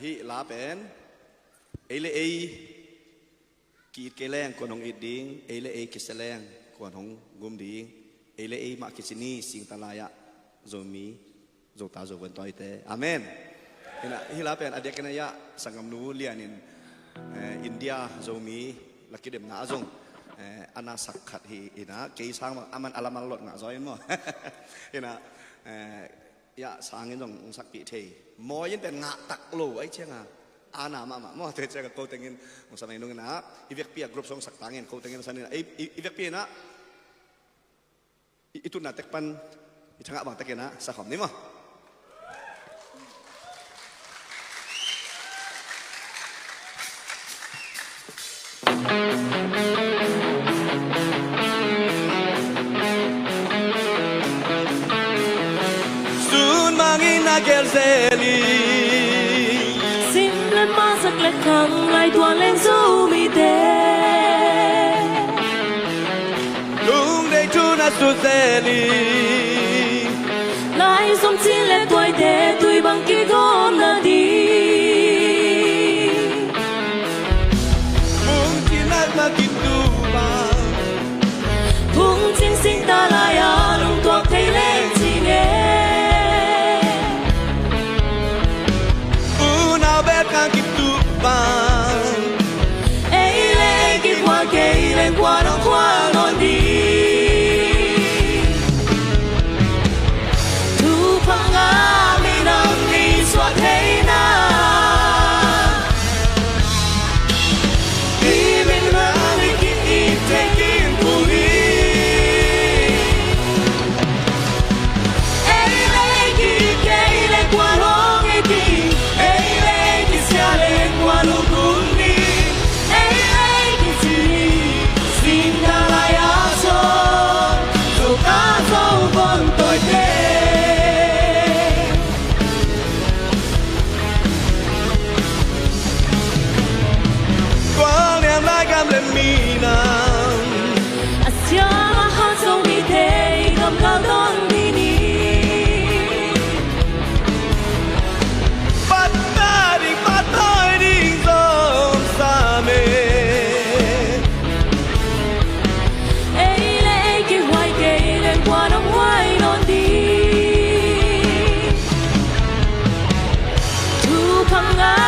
hi lá bén ấy lệ ấy kỳ cái leng còn hong ít điên ấy lệ ấy kỳ sẽ leng còn hong gom điên ấy lệ ấy mà kỳ xin ni sinh ta lại rồi mi rồi ta rồi vẫn toi thế amen hi lá bén adik cái này sangam nu lianin India rồi mi là cái điểm ngã dùng ana sakhat hi ina cái sang mà aman alaman lot ngã rồi mà ina ya sang dong sak pi the mo yin pen nga tak lo ai chenga ana ma mo te che ko tengin mo sanai nung na ivek pia group song sak tangin ko tengin sanin ivek pia na itu na tekpan itanga bang tekena sa khom ni mo Gerzeli Simple masak lekang lai tuan leng su mi te Lung dei tu na su zeli Lai som chin le tuai te tui bang ki gom na di Mung chin nat ma kin tu ba Thung chin sing ta lai lung tuak thei leng chi nghe Kang kitu bang ấy lệ kịp qua kề lên qua nó qua non đi thu phang á mi nang mi xoa thế na đi bên mang đi kịp ít thế kim phù đi ấy lệ kịp kề lên qua nó nghe đi lên qua lũ cuốn đi ấy cái gì xin ta lại áo son dù ta dâu vẫn tội thế quang niệm lại cam lên mi nàng Asia hát sâu đi thế cầm cao đón đi đi không ngã